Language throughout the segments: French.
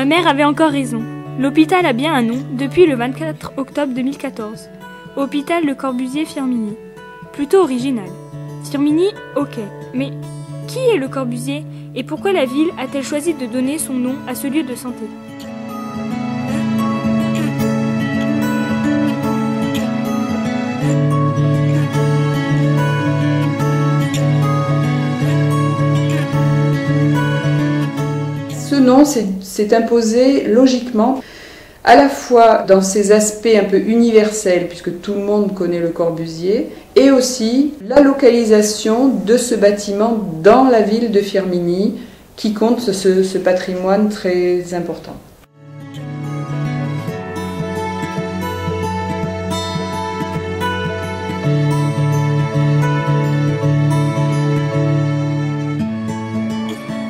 mère avait encore raison. L'hôpital a bien un nom depuis le 24 octobre 2014. Hôpital Le Corbusier-Firminy. Plutôt original. Firminy, ok. Mais qui est Le Corbusier et pourquoi la ville a-t-elle choisi de donner son nom à ce lieu de santé ? Ce nom s'est imposé logiquement, à la fois dans ses aspects un peu universels, puisque tout le monde connaît Le Corbusier, et aussi la localisation de ce bâtiment dans la ville de Firminy, qui compte ce patrimoine très important.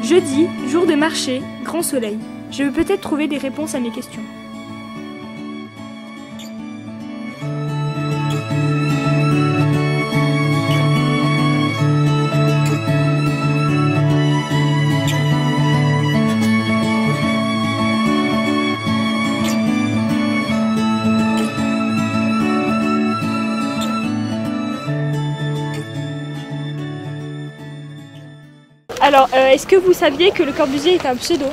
Jeudi, jour de marché, grand soleil. Je vais peut-être trouver des réponses à mes questions. Alors, est-ce que vous saviez que Le Corbusier est un pseudo ?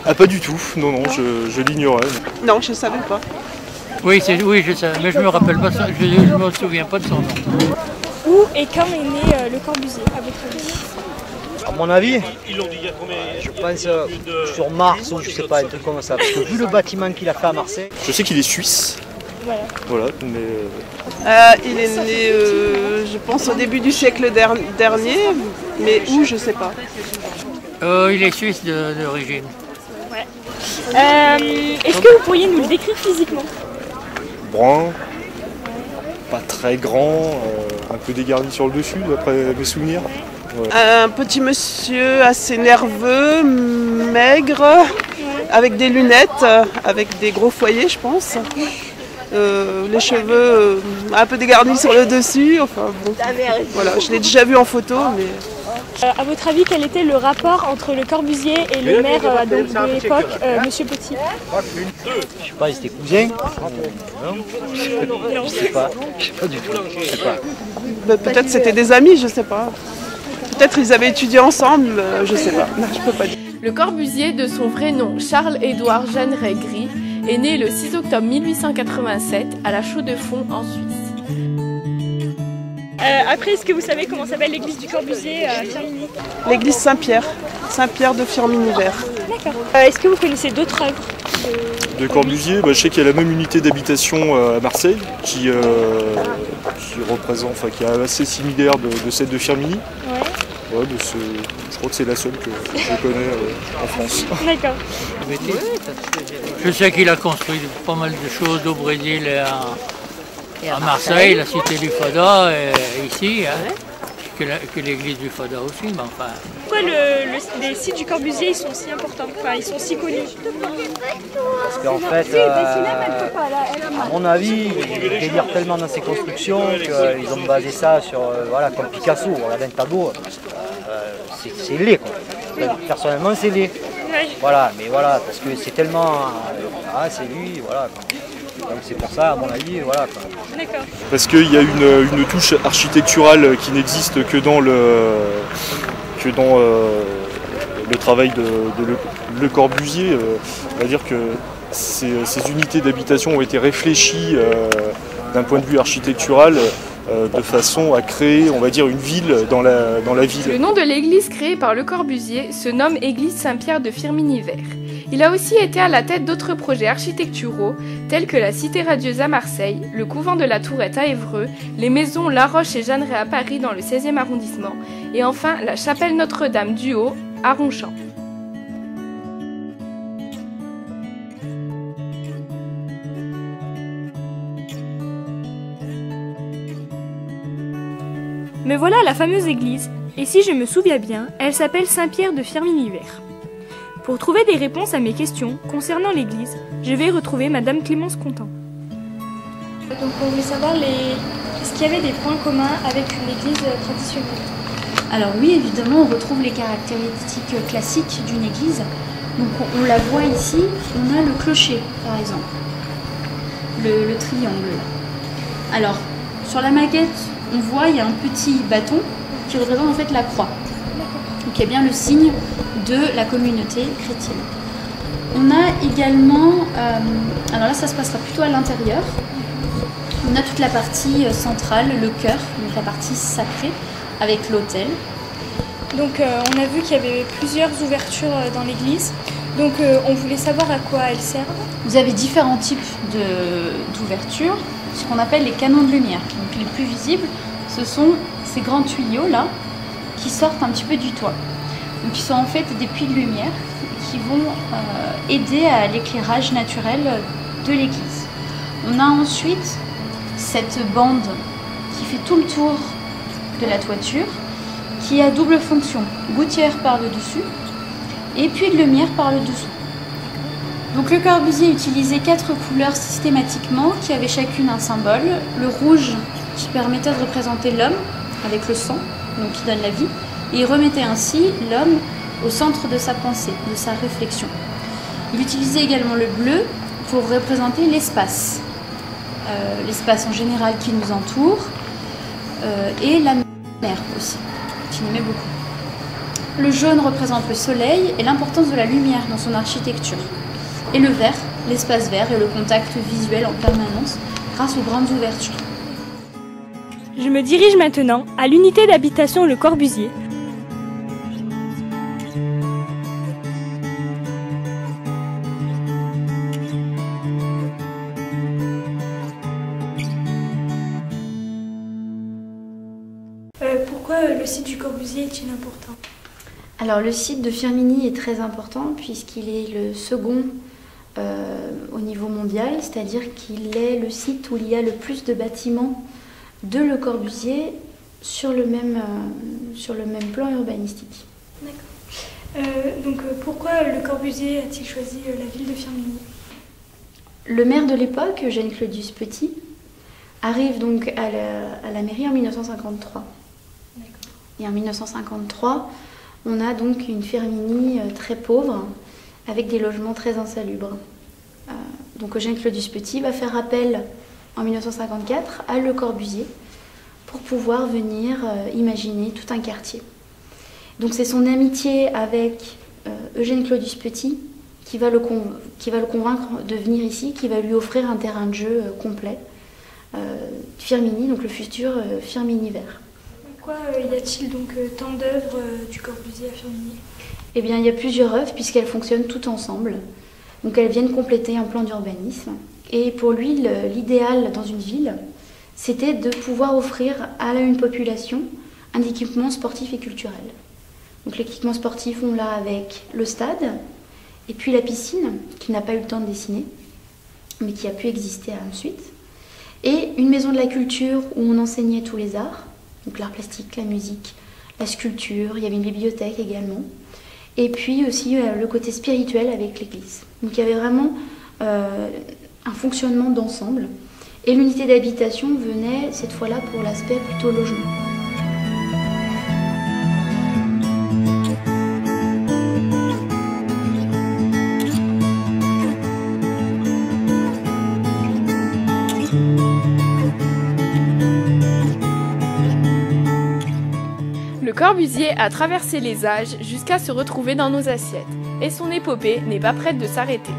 Ah, pas du tout, non, je l'ignorais. Non, je ne savais pas. Oui, je sais, mais je me rappelle pas ça, je me souviens pas de son nom. Où et quand est né Le Corbusier, à votre avis ? À mon avis, je pense sur Mars ou je sais pas, un truc comme ça. Parce que vu le bâtiment qu'il a fait à Marseille. Je sais qu'il est suisse. Voilà, mais... Il est né, je pense, au début du siècle dernier, mais où, je ne sais pas. Il est suisse d'origine. Ouais. Est-ce que vous pourriez nous le décrire physiquement ? Brun, pas très grand, un peu dégarni sur le dessus, d'après mes souvenirs. Ouais. Un petit monsieur assez nerveux, maigre, avec des lunettes, avec des gros foyers, je pense. Les cheveux un peu dégarnis sur le dessus, enfin bon, voilà, je l'ai déjà vu en photo, mais... À votre avis, quel était le rapport entre Le Corbusier et le maire de l'époque, Monsieur Petit ? Je sais pas, ils étaient cousins. Non, je sais pas du tout, je sais pas. Peut-être c'était des amis, je sais pas. Peut-être ils avaient étudié ensemble, je sais pas, non, je peux pas dire. Le Corbusier, de son vrai nom Charles-Édouard Jeanneret Gris, est né le 6 octobre 1887 à la Chaux-de-Fonds en Suisse. Après, est-ce que vous savez comment s'appelle l'église du Corbusier à Firminy ? L'église Saint-Pierre de Firminy-Vert. D'accord. Est-ce que vous connaissez d'autres œuvres De Corbusier, je sais qu'il y a la même unité d'habitation à Marseille qui représente, enfin qui est assez similaire de celle de Firminy. Ouais, je crois que c'est la seule que je connais en France. D'accord. Je sais qu'il a construit pas mal de choses au Brésil et à Marseille, la cité du Fada, et ici, hein, que l'église du Fada aussi, mais enfin... Pourquoi les sites du Corbusier ils sont si importants, enfin ils sont si connus ? Parce qu'en fait, à mon avis, il délire tellement dans ses constructions qu'ils ont basé ça sur, voilà, comme Picasso, regarde un tableau, c'est laid quoi. Personnellement c'est laid. Voilà, mais voilà, parce que c'est tellement, c'est lui, voilà quoi. Donc c'est pour ça, à mon avis, voilà quoi. D'accord. Parce qu'il y a une touche architecturale qui n'existe que dans le travail de Le Corbusier. On va dire que ces unités d'habitation ont été réfléchies d'un point de vue architectural de façon à créer, on va dire, une ville dans la ville. Le nom de l'église créée par Le Corbusier se nomme Église Saint-Pierre de Firminy-Vert. Il a aussi été à la tête d'autres projets architecturaux tels que la Cité radieuse à Marseille, le couvent de la Tourette à Évreux, les maisons La Roche et Jeanneret à Paris dans le 16e arrondissement et enfin la chapelle Notre-Dame du Haut à Ronchamp. Me voilà la fameuse église, et si je me souviens bien, elle s'appelle Saint-Pierre de Firminy-Vert. Pour trouver des réponses à mes questions concernant l'église, je vais retrouver Madame Clémence Contant. Donc on voulait savoir est-ce qu'il y avait des points communs avec une église traditionnelle ? Alors oui, évidemment, on retrouve les caractéristiques classiques d'une église. Donc on la voit ici, on a le clocher par exemple, le triangle là. Alors sur la maquette, on voit il y a un petit bâton qui représente en fait la croix. Donc il y a bien le signe de la communauté chrétienne. On a également, alors là ça se passera plutôt à l'intérieur, on a toute la partie centrale, le chœur, donc la partie sacrée avec l'autel. Donc on a vu qu'il y avait plusieurs ouvertures dans l'église, donc on voulait savoir à quoi elles servent. Vous avez différents types d'ouvertures, ce qu'on appelle les canons de lumière. Donc les plus visibles, ce sont ces grands tuyaux là, qui sortent un petit peu du toit. Donc qui sont en fait des puits de lumière qui vont aider à l'éclairage naturel de l'église. On a ensuite cette bande qui fait tout le tour de la toiture, qui a double fonction, gouttière par le dessus et puits de lumière par le dessous. Donc le Corbusier utilisait 4 couleurs systématiquement qui avaient chacune un symbole. Le rouge qui permettait de représenter l'homme avec le sang, donc qui donne la vie, et il remettait ainsi l'homme au centre de sa pensée, de sa réflexion. Il utilisait également le bleu pour représenter l'espace, l'espace en général qui nous entoure, et la mer aussi, qu'il aimait beaucoup. Le jaune représente le soleil et l'importance de la lumière dans son architecture. Et le vert, l'espace vert et le contact visuel en permanence grâce aux grandes ouvertures. Je me dirige maintenant à l'unité d'habitation Le Corbusier. Pourquoi le site du Corbusier est-il important ? Alors le site de Firminy est très important puisqu'il est le second au niveau mondial, c'est-à-dire qu'il est le site où il y a le plus de bâtiments de Le Corbusier sur le même plan urbanistique. D'accord. Donc pourquoi Le Corbusier a-t-il choisi la ville de Firminy ? Le maire de l'époque, Eugène Claudius Petit, arrive donc à la mairie en 1953. D'accord. Et en 1953, on a donc une Firminy très pauvre, avec des logements très insalubres. Donc Eugène Claudius Petit va faire appel en 1954 à Le Corbusier pour pouvoir venir imaginer tout un quartier. Donc c'est son amitié avec Eugène Claudius Petit qui va le convaincre de venir ici, qui va lui offrir un terrain de jeu complet. Firminy, donc le futur Firminy vert. Pourquoi y a-t-il donc tant d'œuvres du Corbusier à Firminy ? Eh bien, il y a plusieurs œuvres puisqu'elles fonctionnent toutes ensemble. Donc elles viennent compléter un plan d'urbanisme. Et pour lui, l'idéal dans une ville, c'était de pouvoir offrir à une population un équipement sportif et culturel. Donc l'équipement sportif, on l'a avec le stade, et puis la piscine, qu'il n'a pas eu le temps de dessiner, mais qui a pu exister ensuite. Et une maison de la culture où on enseignait tous les arts, donc l'art plastique, la musique, la sculpture, il y avait une bibliothèque également. Et puis aussi le côté spirituel avec l'église. Donc il y avait vraiment un fonctionnement d'ensemble. Et l'unité d'habitation venait cette fois-là pour l'aspect plutôt logement. Le Corbusier a traversé les âges jusqu'à se retrouver dans nos assiettes, et son épopée n'est pas prête de s'arrêter.